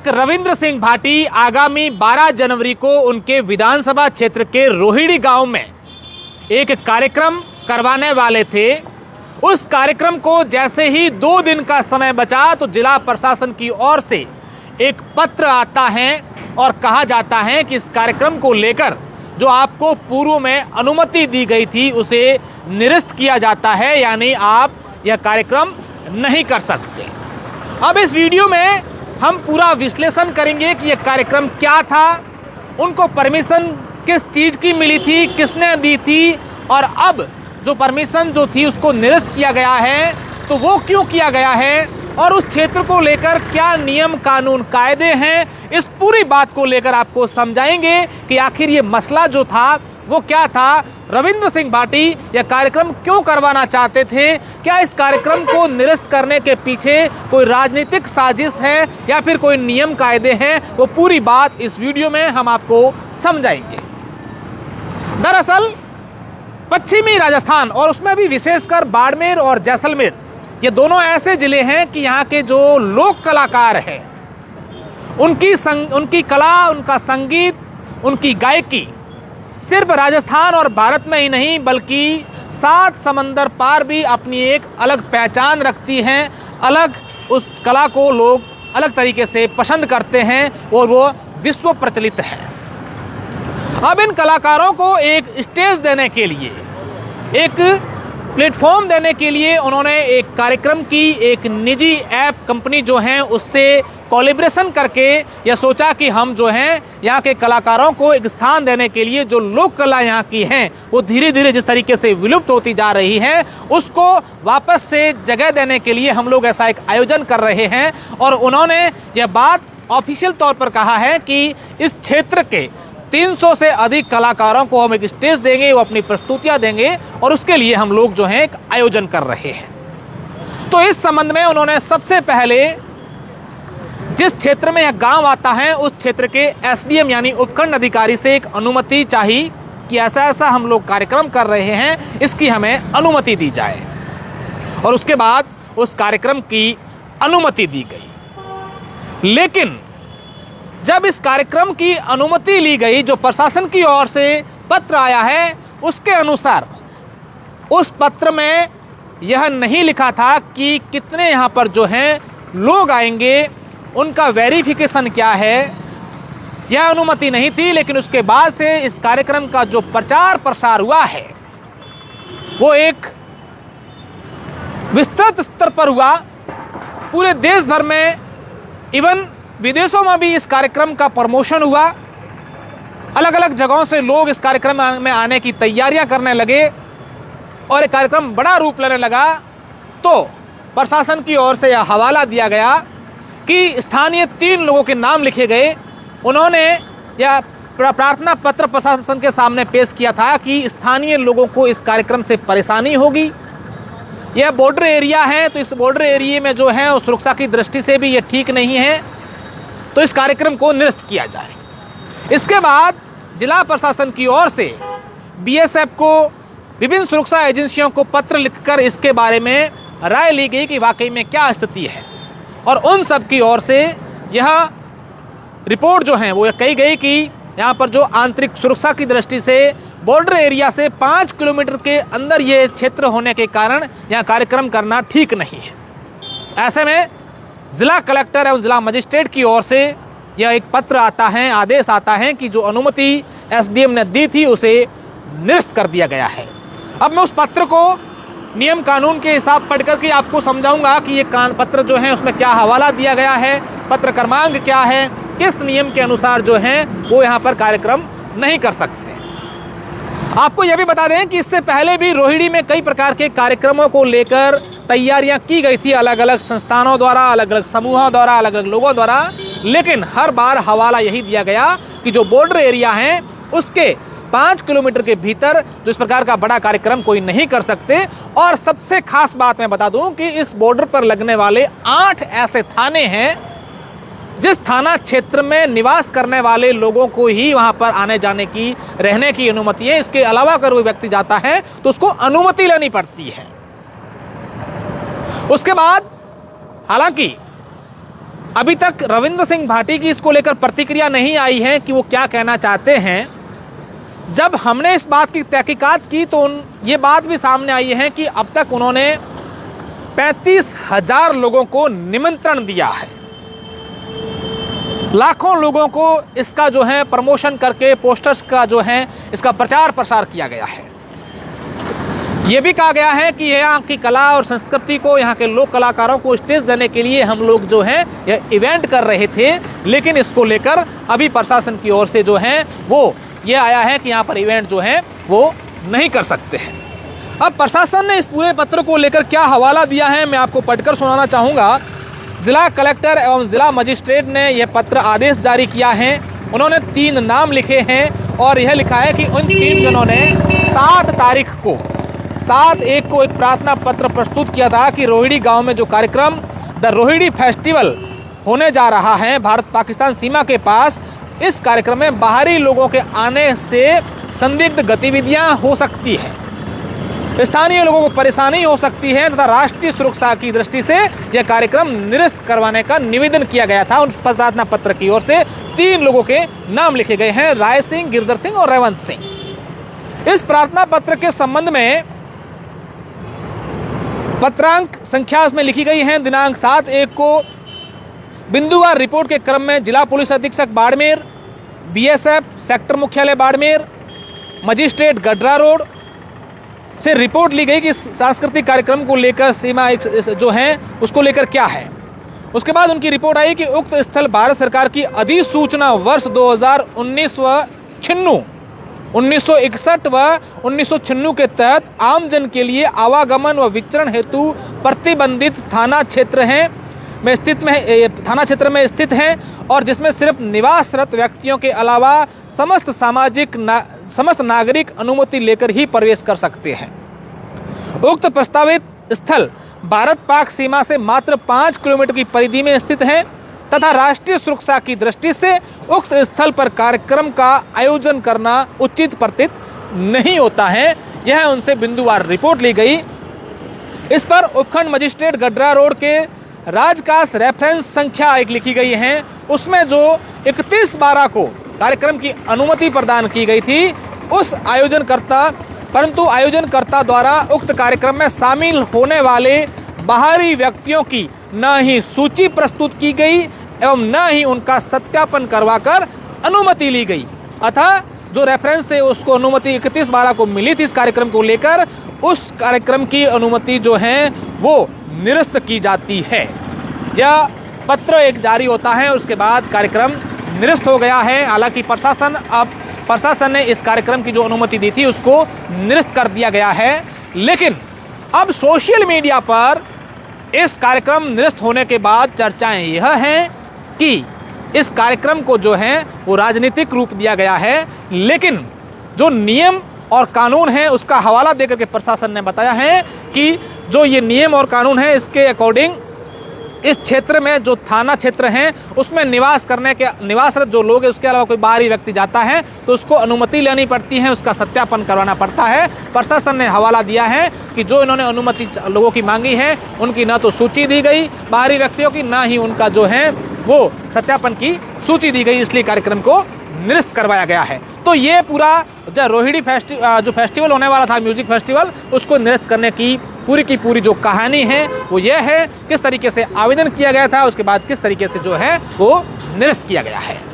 विधायक रविंद्र सिंह भाटी आगामी 12 जनवरी को उनके विधानसभा क्षेत्र के रोहिणी गांव में एक कार्यक्रम करवाने वाले थे। उस कार्यक्रम को जैसे ही 2 दिन का समय बचा तो जिला प्रशासन की ओर से एक पत्र आता है और कहा जाता है कि इस कार्यक्रम को लेकर जो आपको पूर्व में अनुमति दी गई थी उसे निरस्त किया जाता है, यानी आप यह कार्यक्रम नहीं कर सकते। अब इस वीडियो में हम पूरा विश्लेषण करेंगे कि यह कार्यक्रम क्या था, उनको परमिशन किस चीज़ की मिली थी, किसने दी थी, और अब जो परमिशन जो थी उसको निरस्त किया गया है तो वो क्यों किया गया है, और उस क्षेत्र को लेकर क्या नियम कानून कायदे हैं। इस पूरी बात को लेकर आपको समझाएंगे कि आखिर ये मसला जो था वो क्या था, रविंद्र सिंह भाटी यह कार्यक्रम क्यों करवाना चाहते थे, क्या इस कार्यक्रम को निरस्त करने के पीछे कोई राजनीतिक साजिश है या फिर कोई नियम कायदे हैं, वो पूरी बात इस वीडियो में हम आपको समझाएंगे। दरअसल पश्चिमी राजस्थान और उसमें भी विशेषकर बाड़मेर और जैसलमेर, ये दोनों ऐसे जिले हैं कि यहाँ के जो लोक कलाकार हैं उनकी कला, उनका संगीत, उनकी गायकी सिर्फ राजस्थान और भारत में ही नहीं बल्कि 7 समंदर पार भी अपनी एक अलग पहचान रखती हैं। अलग उस कला को लोग अलग तरीके से पसंद करते हैं और वो विश्व प्रचलित है। अब इन कलाकारों को एक स्टेज देने के लिए, एक प्लेटफॉर्म देने के लिए उन्होंने एक कार्यक्रम की एक निजी ऐप कंपनी जो है उससे कोलैबोरेशन करके यह सोचा कि हम जो हैं यहाँ के कलाकारों को एक स्थान देने के लिए जो लोक कला यहाँ की हैं वो धीरे धीरे जिस तरीके से विलुप्त होती जा रही है उसको वापस से जगह देने के लिए हम लोग ऐसा एक आयोजन कर रहे हैं। और उन्होंने यह बात ऑफिशियल तौर पर कहा है कि इस क्षेत्र के 300 से अधिक कलाकारों को हम एक स्टेज देंगे, वो अपनी प्रस्तुतियां देंगे और उसके लिए हम लोग जो हैं एक आयोजन कर रहे हैं। तो इस संबंध में उन्होंने सबसे पहले जिस क्षेत्र में यह गांव आता है उस क्षेत्र के एसडीएम यानी उपखंड अधिकारी से एक अनुमति चाहिए कि ऐसा ऐसा हम लोग कार्यक्रम कर रहे हैं, इसकी हमें अनुमति दी जाए। और उसके बाद उस कार्यक्रम की अनुमति दी गई। लेकिन जब इस कार्यक्रम की अनुमति ली गई, जो प्रशासन की ओर से पत्र आया है उसके अनुसार उस पत्र में यह नहीं लिखा था कि कितने यहाँ पर जो हैं लोग आएंगे, उनका वेरिफिकेशन क्या है, यह अनुमति नहीं थी। लेकिन उसके बाद से इस कार्यक्रम का जो प्रचार प्रसार हुआ है वो एक विस्तृत स्तर पर हुआ। पूरे देश भर में, इवन विदेशों में भी इस कार्यक्रम का प्रमोशन हुआ। अलग अलग जगहों से लोग इस कार्यक्रम में आने की तैयारियां करने लगे और ये कार्यक्रम बड़ा रूप लेने लगा। तो प्रशासन की ओर से यह हवाला दिया गया कि स्थानीय 3 लोगों के नाम लिखे गए। उन्होंने यह प्रार्थना पत्र प्रशासन के सामने पेश किया था कि स्थानीय लोगों को इस कार्यक्रम से परेशानी होगी। यह बॉर्डर एरिया है तो इस बॉर्डर एरिया में जो है उस सुरक्षा की दृष्टि से भी ये ठीक नहीं है, तो इस कार्यक्रम को निरस्त किया जाए। इसके बाद जिला प्रशासन की ओर से बीएसएफ को, विभिन्न सुरक्षा एजेंसियों को पत्र लिखकर इसके बारे में राय ली गई कि वाकई में क्या स्थिति है। और उन सब की ओर से यह रिपोर्ट जो है वो यह कही गई कि यहाँ पर जो आंतरिक सुरक्षा की दृष्टि से बॉर्डर एरिया से 5 किलोमीटर के अंदर ये क्षेत्र होने के कारण यहाँ कार्यक्रम करना ठीक नहीं है। ऐसे में जिला कलेक्टर एवं जिला मजिस्ट्रेट की ओर से यह एक पत्र आता है, आदेश आता है कि जो अनुमति एसडीएम ने दी थी उसे निरस्त कर दिया गया है। अब मैं उस पत्र को नियम कानून के हिसाब पढ़ करके आपको समझाऊंगा कि ये पत्र जो है उसमें क्या हवाला दिया गया है, पत्र क्रमांक क्या है, किस नियम के अनुसार जो है वो यहाँ पर कार्यक्रम नहीं कर सकते। आपको यह भी बता दें कि इससे पहले भी रोहिणी में कई प्रकार के कार्यक्रमों को लेकर तैयारियां की गई थी, अलग अलग संस्थानों द्वारा, अलग अलग समूहों द्वारा, अलग अलग लोगों द्वारा। लेकिन हर बार हवाला यही दिया गया कि जो बॉर्डर एरिया है उसके 5 किलोमीटर के भीतर जो इस प्रकार का बड़ा कार्यक्रम कोई नहीं कर सकते। और सबसे खास बात मैं बता दूं कि इस बॉर्डर पर लगने वाले 8 ऐसे थाने हैं जिस थाना क्षेत्र में निवास करने वाले लोगों को ही वहां पर आने जाने की, रहने की अनुमति है। इसके अलावा अगर कोई व्यक्ति जाता है तो उसको अनुमति लेनी पड़ती है। उसके बाद हालांकि अभी तक रविंद्र सिंह भाटी की इसको लेकर प्रतिक्रिया नहीं आई है कि वो क्या कहना चाहते हैं। जब हमने इस बात की तहकीकात की तो ये बात भी सामने आई है कि अब तक उन्होंने 35,000 लोगों को निमंत्रण दिया है। लाखों लोगों को इसका जो है प्रमोशन करके पोस्टर्स का जो है इसका प्रचार प्रसार किया गया है। ये भी कहा गया है कि यहाँ की कला और संस्कृति को, यहाँ के लोक कलाकारों को स्टेज देने के लिए हम लोग जो है यह इवेंट कर रहे थे, लेकिन इसको लेकर अभी प्रशासन की ओर से जो है वो ये आया है कि यहाँ पर इवेंट जो है वो नहीं कर सकते हैं। अब प्रशासन ने इस पूरे पत्र को लेकर क्या हवाला दिया है मैं आपको पढ़कर सुनाना चाहूँगा। जिला कलेक्टर एवं जिला मजिस्ट्रेट ने यह पत्र आदेश जारी किया है। उन्होंने 3 नाम लिखे हैं और यह लिखा है कि उन 3 जनों ने 7 तारीख को 7/1 को एक प्रार्थना पत्र प्रस्तुत किया था कि रोहिणी गांव में जो कार्यक्रम द रोहिणी फेस्टिवल होने जा रहा है भारत पाकिस्तान सीमा के पास, इस कार्यक्रम में बाहरी लोगों के आने से संदिग्ध गतिविधियां हो सकती हैं, स्थानीय लोगों को परेशानी हो सकती है तथा राष्ट्रीय सुरक्षा की दृष्टि से यह कार्यक्रम निरस्त करवाने का निवेदन किया गया था। उन प्रार्थना पत्र की ओर से 3 लोगों के नाम लिखे गए हैं, राय सिंह, गिरधर सिंह और रेवंत सिंह। इस प्रार्थना पत्र के संबंध में पत्रांक संख्या में लिखी गई है। दिनांक 7/1 को बिंदुवार रिपोर्ट के क्रम में जिला पुलिस अधीक्षक बाड़मेर, बीएसएफ सेक्टर मुख्यालय बाड़मेर, मजिस्ट्रेट गडरा रोड से रिपोर्ट ली गई कि सांस्कृतिक कार्यक्रम को लेकर सीमा जो है उसको लेकर क्या है। उसके बाद उनकी रिपोर्ट आई कि उक्त स्थल भारत सरकार की अधिसूचना वर्ष 2019 व 1961 व 1996 के तहत आमजन के लिए आवागमन व विचरण हेतु प्रतिबंधित थाना क्षेत्र में स्थित है और जिसमें सिर्फ निवासरत व्यक्तियों के अलावा समस्त नागरिक अनुमति लेकर ही प्रवेश कर सकते हैं। उक्त प्रस्तावित स्थल भारत पाक सीमा से मात्र 5 किलोमीटर की परिधि में स्थित है तथा राष्ट्रीय सुरक्षा की दृष्टि से उक्त स्थल पर कार्यक्रम का आयोजन करना उचित प्रतीत नहीं होता है। यह उनसे बिंदुवार रिपोर्ट ली गई। इस पर उपखंड मजिस्ट्रेट गडरा रोड के राजकास रेफरेंस संख्या 1 लिखी गई है। उसमें जो 31/12 को कार्यक्रम की अनुमति प्रदान की गई थी परंतु आयोजनकर्ता द्वारा उक्त कार्यक्रम में शामिल होने वाले बाहरी व्यक्तियों की न ही सूची प्रस्तुत की गई एवं न ही उनका सत्यापन करवाकर अनुमति ली गई। अतः जो रेफरेंस से उसको अनुमति 31/12 को मिली थी इस कार्यक्रम को लेकर, उस कार्यक्रम की अनुमति जो है वो निरस्त की जाती है। यह पत्र एक जारी होता है, उसके बाद कार्यक्रम निरस्त हो गया है। हालांकि प्रशासन ने इस कार्यक्रम की जो अनुमति दी थी उसको निरस्त कर दिया गया है। लेकिन अब सोशल मीडिया पर इस कार्यक्रम निरस्त होने के बाद चर्चाएं यह हैं कि इस कार्यक्रम को जो है वो राजनीतिक रूप दिया गया है। लेकिन जो नियम और कानून है उसका हवाला देकर के प्रशासन ने बताया है कि जो ये नियम और कानून है इसके अकॉर्डिंग इस क्षेत्र में जो थाना क्षेत्र हैं उसमें निवासरत जो लोग हैं उसके अलावा कोई बाहरी व्यक्ति जाता है तो उसको अनुमति लेनी पड़ती है, उसका सत्यापन करवाना पड़ता है। प्रशासन ने हवाला दिया है कि जो इन्होंने अनुमति लोगों की मांगी है उनकी न तो सूची दी गई बाहरी व्यक्तियों की, न ही उनका जो है वो सत्यापन की सूची दी गई, इसलिए कार्यक्रम को निरस्त करवाया गया है। तो ये पूरा जो रोहिणी जो फेस्टिवल होने वाला था, म्यूजिक फेस्टिवल, उसको निरस्त करने की पूरी जो कहानी है वो ये है किस तरीके से आवेदन किया गया था, उसके बाद किस तरीके से जो है वो निरस्त किया गया है।